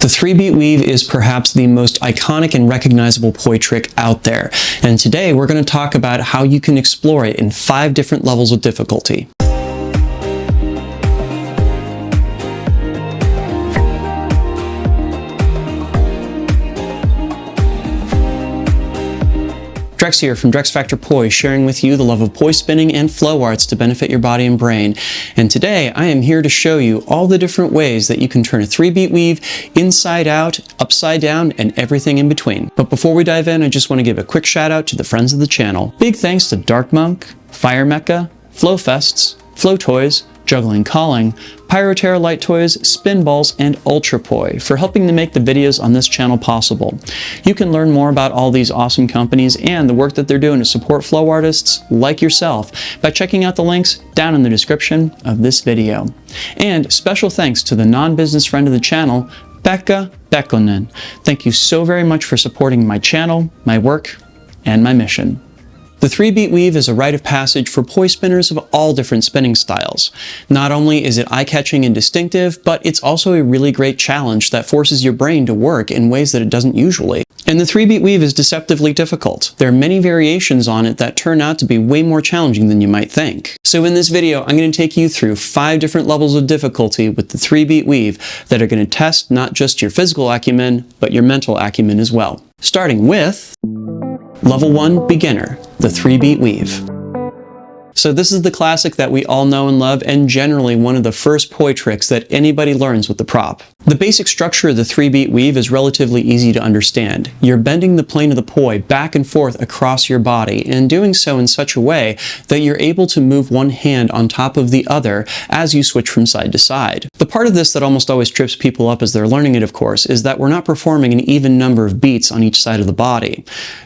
The 3-beat weave is perhaps the most iconic and recognizable poi trick out there, and today we're going to talk about how you can explore it in 5 different levels of difficulty. Drex here from DrexFactor Poi, sharing with you the love of poi spinning and flow arts to benefit your body and brain. And today I am here to show you all the different ways that you can turn a 3-beat weave inside out, upside down, and everything in between. But before we dive in, I just want to give a quick shout out to the friends of the channel. Big thanks to Dark Monk, Fire Mecha, Flow Fests, Flow Toys, Juggling Calling, Pyroterra Light Toys, Spinballs, and Ultra Poi for helping to make the videos on this channel possible. You can learn more about all these awesome companies and the work that they're doing to support flow artists like yourself by checking out the links down in the description of this video. And special thanks to the non-business friend of the channel, Pekha Pekkonen. Thank you so very much for supporting my channel, my work, and my mission. The 3-beat weave is a rite of passage for poi spinners of all different spinning styles. Not only is it eye-catching and distinctive, but it's also a really great challenge that forces your brain to work in ways that it doesn't usually. And the 3-beat weave is deceptively difficult. There are many variations on it that turn out to be way more challenging than you might think. So in this video, I'm going to take you through 5 different levels of difficulty with the 3-beat weave that are going to test not just your physical acumen, but your mental acumen as well. Starting with Level 1 Beginner, the 3-beat weave. So this is the classic that we all know and love, and generally one of the first poi tricks that anybody learns with the prop. The basic structure of the 3-beat weave is relatively easy to understand. You're bending the plane of the poi back and forth across your body, and doing so in such a way that you're able to move one hand on top of the other as you switch from side to side. The part of this that almost always trips people up as they're learning it, of course, is that we're not performing an even number of beats on each side of the body.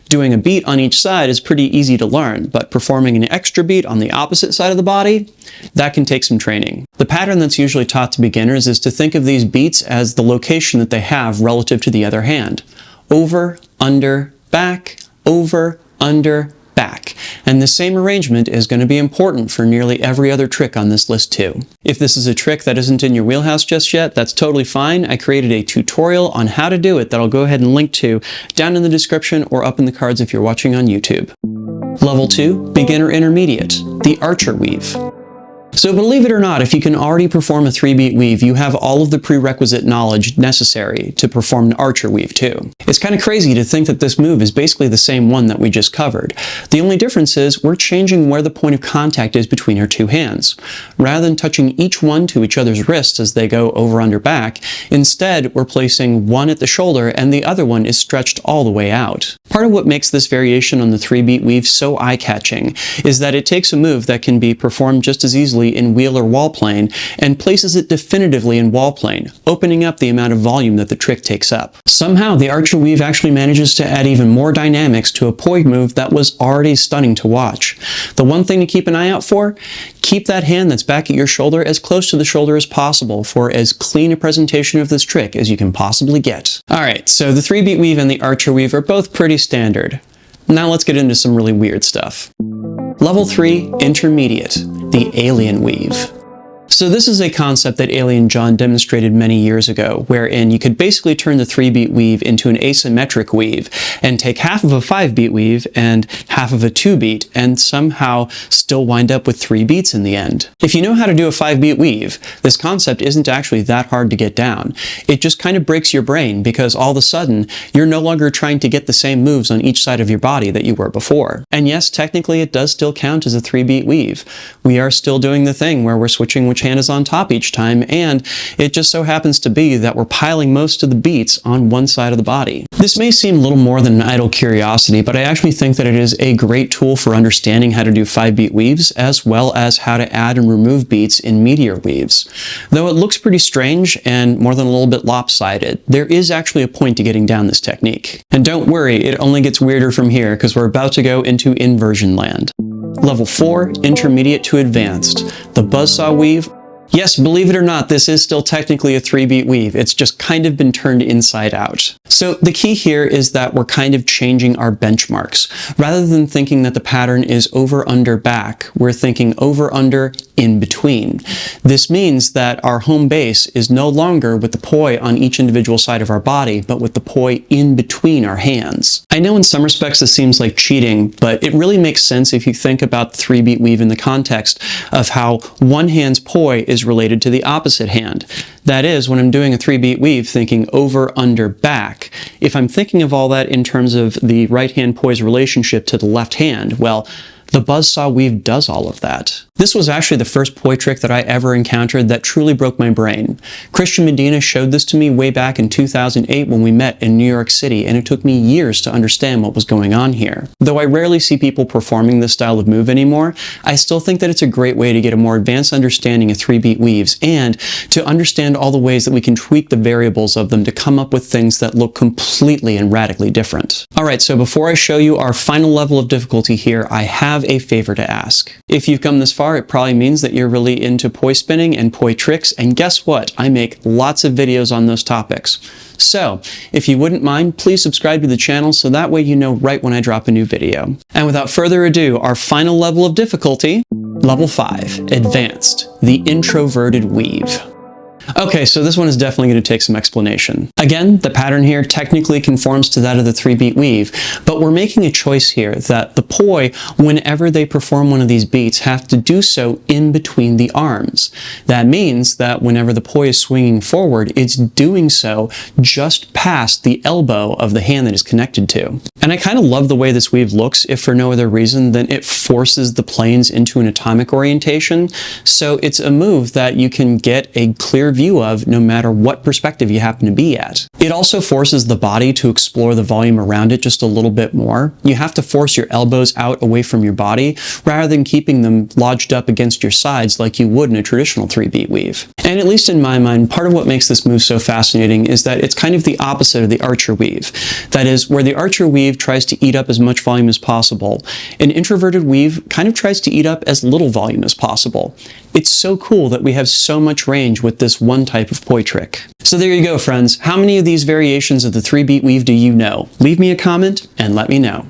Doing a beat on each side is pretty easy to learn, but performing an extra beat on the opposite side of the body, that can take some training. The pattern that's usually taught to beginners is to think of these beats as the location that they have relative to the other hand. Over, under, back, over, under, back. And the same arrangement is going to be important for nearly every other trick on this list too. If this is a trick that isn't in your wheelhouse just yet, that's totally fine. I created a tutorial on how to do it that I'll go ahead and link to down in the description or up in the cards if you're watching on YouTube. Level 2, Beginner Intermediate, the Archer Weave. So believe it or not, if you can already perform a 3-beat weave, you have all of the prerequisite knowledge necessary to perform an archer weave too. It's kind of crazy to think that this move is basically the same one that we just covered. The only difference is we're changing where the point of contact is between our two hands. Rather than touching each one to each other's wrists as they go over, under, back, instead we're placing one at the shoulder and the other one is stretched all the way out. Part of what makes this variation on the 3-beat weave so eye-catching is that it takes a move that can be performed just as easily in wheel or wall plane and places it definitively in wall plane, opening up the amount of volume that the trick takes up. Somehow, the archer weave actually manages to add even more dynamics to a poi move that was already stunning to watch. The one thing to keep an eye out for, keep that hand that's back at your shoulder as close to the shoulder as possible for as clean a presentation of this trick as you can possibly get. Alright, so the 3-beat weave and the archer weave are both pretty standard. Now let's get into some really weird stuff. Level 3, Intermediate, the Alien Weave. So this is a concept that Alien John demonstrated many years ago, wherein you could basically turn the 3-beat weave into an asymmetric weave and take half of a 5-beat weave and half of a 2-beat and somehow still wind up with 3 beats in the end. If you know how to do a 5-beat weave, this concept isn't actually that hard to get down. It just kind of breaks your brain because all of a sudden you're no longer trying to get the same moves on each side of your body that you were before. And yes, technically it does still count as a 3-beat weave. We are still doing the thing where we're switching which hand is on top each time, and it just so happens to be that we're piling most of the beats on one side of the body. This may seem a little more than an idle curiosity, but I actually think that it is a great tool for understanding how to do 5-beat weaves, as well as how to add and remove beats in meteor weaves. Though it looks pretty strange and more than a little bit lopsided, there is actually a point to getting down this technique. And don't worry, it only gets weirder from here, because we're about to go into inversion land. Level 4, Intermediate to Advanced, the buzzsaw weave, Yes, believe it or not, this is still technically a 3-beat weave. It's just kind of been turned inside out. So the key here is that we're kind of changing our benchmarks. Rather than thinking that the pattern is over, under, back, we're thinking over, under, in between. This means that our home base is no longer with the poi on each individual side of our body, but with the poi in between our hands. I know in some respects this seems like cheating, but it really makes sense if you think about the 3-beat weave in the context of how one hand's poi is related to the opposite hand. That is, when I'm doing a 3-beat weave, thinking over, under, back. If I'm thinking of all that in terms of the right hand poi's relationship to the left hand, well, the buzzsaw weave does all of that. This was actually the first poi trick that I ever encountered that truly broke my brain. Christian Medina showed this to me way back in 2008 when we met in New York City, and it took me years to understand what was going on here. Though I rarely see people performing this style of move anymore, I still think that it's a great way to get a more advanced understanding of 3-beat weaves and to understand all the ways that we can tweak the variables of them to come up with things that look completely and radically different. Alright, so before I show you our final level of difficulty here, I have a favor to ask. If you've come this far, it probably means that you're really into poi spinning and poi tricks, and guess what? I make lots of videos on those topics. So, if you wouldn't mind, please subscribe to the channel so that way you know right when I drop a new video. And without further ado, our final level of difficulty, level 5, Advanced, the introverted weave. Okay, so this one is definitely going to take some explanation. Again, the pattern here technically conforms to that of the 3-beat weave, but we're making a choice here that the poi, whenever they perform one of these beats, have to do so in between the arms. That means that whenever the poi is swinging forward, it's doing so just past the elbow of the hand that is connected to. And I kind of love the way this weave looks, if for no other reason than it forces the planes into an atomic orientation, so it's a move that you can get a clear view of no matter what perspective you happen to be at. It also forces the body to explore the volume around it just a little bit more. You have to force your elbows out away from your body rather than keeping them lodged up against your sides like you would in a traditional 3-beat weave. And at least in my mind, part of what makes this move so fascinating is that it's kind of the opposite of the archer weave. That is, where the archer weave tries to eat up as much volume as possible, an introverted weave kind of tries to eat up as little volume as possible. It's so cool that we have so much range with this one type of poi trick. So there you go, friends. How many of these variations of the 3-beat weave do you know? Leave me a comment and let me know.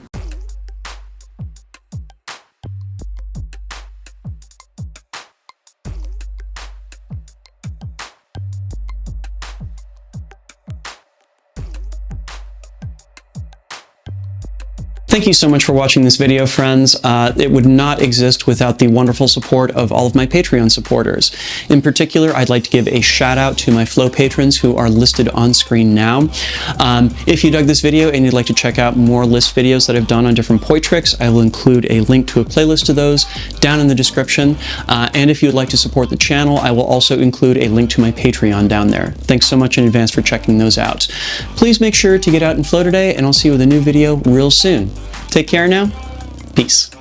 Thank you so much for watching this video, friends. It would not exist without the wonderful support of all of my Patreon supporters. In particular, I'd like to give a shout out to my Flow patrons who are listed on screen now. If you dug this video and you'd like to check out more list videos that I've done on different poi tricks, I will include a link to a playlist of those down in the description. And if you'd like to support the channel, I will also include a link to my Patreon down there. Thanks so much in advance for checking those out. Please make sure to get out and flow today, and I'll see you with a new video real soon. Take care now. Peace.